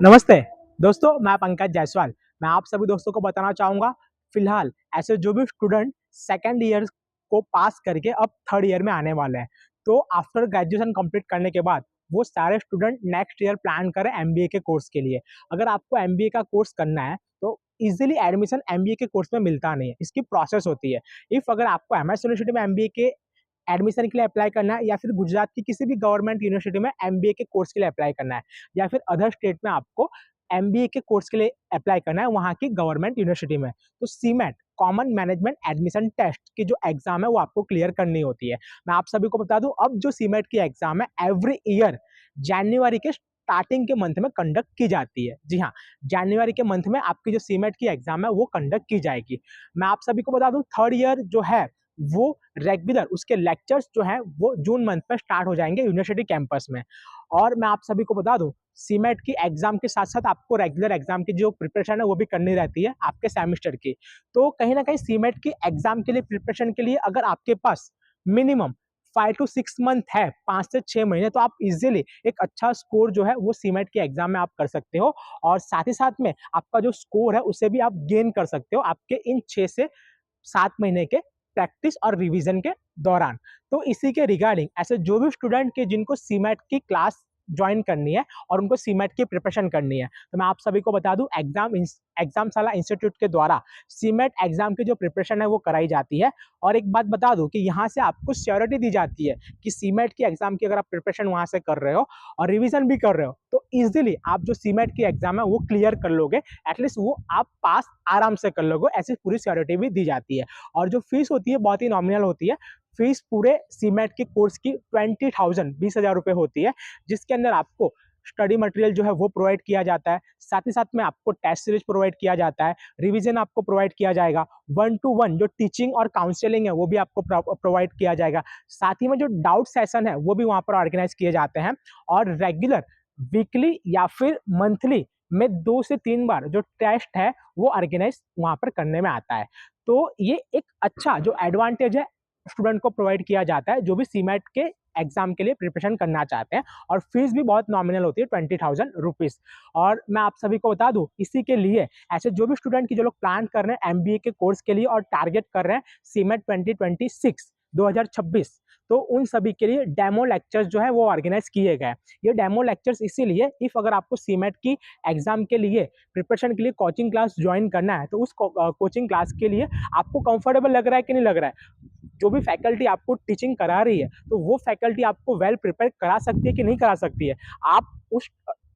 नमस्ते दोस्तों, मैं पंकज जायसवाल। मैं आप सभी दोस्तों को बताना चाहूँगा, फिलहाल ऐसे जो भी स्टूडेंट सेकंड ईयर को पास करके अब थर्ड ईयर में आने वाले हैं, तो आफ्टर ग्रेजुएशन कंप्लीट करने के बाद वो सारे स्टूडेंट नेक्स्ट ईयर प्लान करें एमबीए के कोर्स के लिए। अगर आपको एमबीए का कोर्स करना है तो इजीली एडमिशन एमबीए के कोर्स में मिलता नहीं है, इसकी प्रोसेस होती है। इफ अगर आपको एमएस यूनिवर्सिटी में एमबीए के एडमिशन के लिए अप्लाई करना है या फिर गुजरात की किसी भी गवर्नमेंट यूनिवर्सिटी में एमबीए के कोर्स के लिए अप्लाई करना है या फिर अदर स्टेट में आपको एमबीए के कोर्स के लिए अप्लाई करना है वहाँ की गवर्नमेंट यूनिवर्सिटी में, तो CMAT common management admission test की जो एग्जाम है वो आपको क्लियर करनी होती है। मैं आप सभी को बता दूं, अब जो सीमेट की एग्जाम है एवरी ईयर जनवरी के स्टार्टिंग के मंथ में कंडक्ट की जाती है। जी हाँ, जनवरी के मंथ में आपकी जो सीमेट की एग्जाम है वो कंडक्ट की जाएगी। मैं आप सभी को बता दूं, थर्ड ईयर जो है वो रेगुलर उसके लेक्चर्स जो है वो जून मंथ में स्टार्ट हो जाएंगे यूनिवर्सिटी कैंपस में। और मैं आप सभी को बता दूं, सीमेट की एग्जाम के साथ साथ आपको रेगुलर एग्जाम की जो प्रिपरेशन है वो भी करनी रहती है आपके सेमेस्टर की। तो कहीं ना कहीं सीमेट की एग्जाम के लिए प्रिपरेशन के लिए अगर आपके पास मिनिमम 5 to 6 मंथ है, 5 से 6 महीने, तो आप इजीली एक अच्छा स्कोर जो है वो सीमेट की एग्जाम में आप कर सकते हो। और साथ ही साथ में आपका जो स्कोर है उसे भी आप गेन कर सकते हो आपके इन 6 से 7 महीने के प्रैक्टिस और रिवीजन के दौरान। तो इसी के रिगार्डिंग ऐसे जो भी स्टूडेंट के जिनको सीमेट की क्लास ज्वाइन करनी है और उनको सीमेट की प्रिपरेशन करनी है, तो मैं आप सभी को बता दूं, एग्जामशाला इंस्टीट्यूट के द्वारा सीमेट एग्जाम की जो प्रिपरेशन है वो कराई जाती है। और एक बात बता दूं कि यहाँ से आपको श्योरिटी दी जाती है कि सीमेट की एग्जाम की अगर आप प्रिपरेशन वहां से कर रहे हो और रिविजन भी कर रहे हो तो इजिली आप जो सीमेट की एग्जाम है वो क्लियर कर लोगे। एटलीस्ट वो आप पास आराम से कर लोगे, ऐसी पूरी श्योरिटी भी दी जाती है। और जो फीस होती है बहुत ही नॉमिनल होती है। फीस पूरे सीमेट के कोर्स की 20,000 20,000 रुपए होती है, जिसके अंदर आपको स्टडी मटेरियल जो है वो प्रोवाइड किया जाता है। साथ ही साथ में आपको टेस्ट सीरीज प्रोवाइड किया जाता है, रिवीजन आपको प्रोवाइड किया जाएगा, 1 to 1 जो टीचिंग और काउंसलिंग है वो भी आपको प्रोवाइड किया जाएगा। साथ ही में जो डाउट सेशन है वो भी वहाँ पर ऑर्गेनाइज किए जाते हैं। और रेगुलर वीकली या फिर मंथली में 2 से 3 बार जो टेस्ट है वो ऑर्गेनाइज वहाँ पर करने में आता है। तो ये एक अच्छा जो एडवांटेज है स्टूडेंट को प्रोवाइड किया जाता है जो भी सीमेट के एग्जाम के लिए प्रिपरेशन करना चाहते हैं। और फीस भी बहुत नॉमिनल होती है, 20,000 रुपीज। और मैं आप सभी को बता दूं, इसी के लिए ऐसे जो भी स्टूडेंट की जो लोग प्लान कर रहे हैं एमबीए के कोर्स के लिए और टारगेट कर रहे हैं सीमेट 2026 तो उन सभी के लिए डेमो लेक्चर्स जो है वो ऑर्गेनाइज किए गए। ये डेमो लेक्चर्स इसीलिए, इफ अगर आपको सीमेट की एग्जाम के लिए प्रिपरेशन के लिए कोचिंग क्लास ज्वाइन करना है तो उस कोचिंग क्लास के लिए आपको कंफर्टेबल लग रहा है कि नहीं लग रहा है, जो भी फैकल्टी आपको टीचिंग करा रही है तो वो फैकल्टी आपको वेल प्रिपेयर करा सकती है कि नहीं करा सकती है। आप उस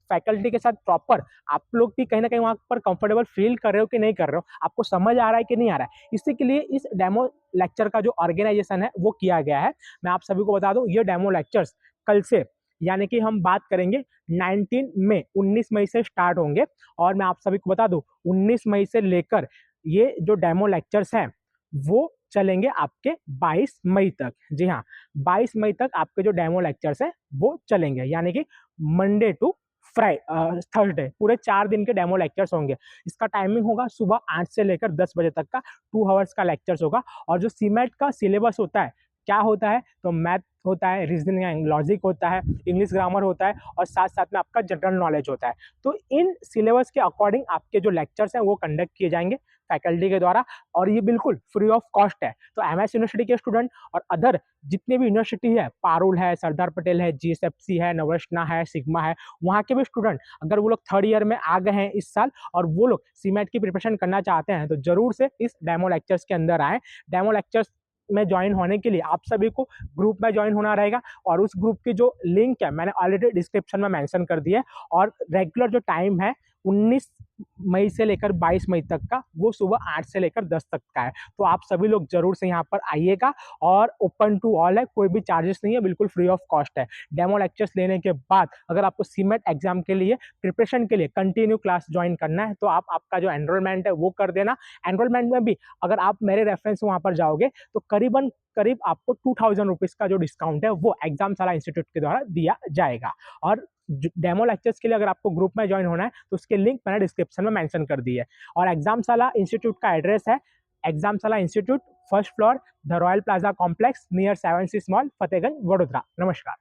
फैकल्टी के साथ प्रॉपर आप लोग भी कहीं ना कहीं वहां पर कंफर्टेबल फील कर रहे हो कि नहीं कर रहे हो, आपको समझ आ रहा है कि नहीं आ रहा है। इसी के लिए इस डेमो लेक्चर का जो ऑर्गेनाइजेशन है वो किया गया है। मैं आप सभी को बता दूं, ये डेमो लेक्चर्स कल से, यानी कि हम बात करेंगे 19 मई से स्टार्ट होंगे। और मैं आप सभी को बता दूं, 19 मई से लेकर ये जो डेमो लेक्चर्स हैं वो चलेंगे आपके 22 मई तक। जी हाँ, 22 मई तक आपके जो डेमो लेक्चर्स हैं वो चलेंगे, यानी कि मंडे टू थर्सडे पूरे 4 दिन के डेमो लेक्चर्स होंगे। इसका टाइमिंग होगा सुबह 8 से लेकर 10 बजे तक का, 2 आवर्स का लेक्चर्स होगा। और जो सीमेट का सिलेबस होता है, क्या होता है, तो मैथ होता है, रीजनिंग एंड लॉजिक होता है, इंग्लिश ग्रामर होता है और साथ साथ में आपका जनरल नॉलेज होता है। तो इन सिलेबस के अकॉर्डिंग आपके जो लेक्चर्स हैं वो कंडक्ट किए जाएंगे फैकल्टी के द्वारा, और ये बिल्कुल फ्री ऑफ कॉस्ट है। तो एमएस यूनिवर्सिटी के स्टूडेंट और अदर जितने भी यूनिवर्सिटी है, पारुल है, सरदार पटेल है, जीएसएफसी है, नवरत्ना है, सिग्मा है, वहाँ के भी स्टूडेंट अगर वो लोग थर्ड ईयर में आ गए हैं इस साल और वो लोग सीमेट की प्रिपरेशन करना चाहते हैं तो जरूर से इस डेमो लेक्चर्स के अंदर आए। डेमो लेक्चर्स में ज्वाइन होने के लिए आप सभी को ग्रुप में ज्वाइन होना रहेगा, और उस ग्रुप की जो लिंक है मैंने ऑलरेडी डिस्क्रिप्शन में मेंशन कर दिया है। और रेगुलर जो टाइम है 19 मई से लेकर 22 मई तक का, वो सुबह 8 से लेकर 10 तक का है। तो आप सभी लोग जरूर से यहाँ पर आइएगा, और ओपन टू ऑल है, कोई भी चार्जेस नहीं है, बिल्कुल फ्री ऑफ कॉस्ट है। डेमो लेक्चर्स लेने के बाद अगर आपको सीमेट एग्जाम के लिए प्रिपरेशन के लिए कंटिन्यू क्लास ज्वाइन करना है तो आप आपका जो एनरोलमेंट है वो कर देना। एनरोलमेंट में भी अगर आप मेरे रेफरेंस वहाँ पर जाओगे तो करीब आपको 2,000 रुपीज का जो डिस्काउंट है वो एग्जामशाला इंस्टीट्यूट के द्वारा दिया जाएगा। और डेमो लेक्चर्स के लिए अगर आपको ग्रुप में ज्वाइन होना है तो उसके लिंक मैंने डिस्क्रिप्शन में मेंशन कर दी है। और एग्जामशाला इंस्टीट्यूट का एड्रेस है Examshala institute, first floor, the royal plaza complex, near 7 Seas mall, Fatehganj, Vadodara. नमस्कार।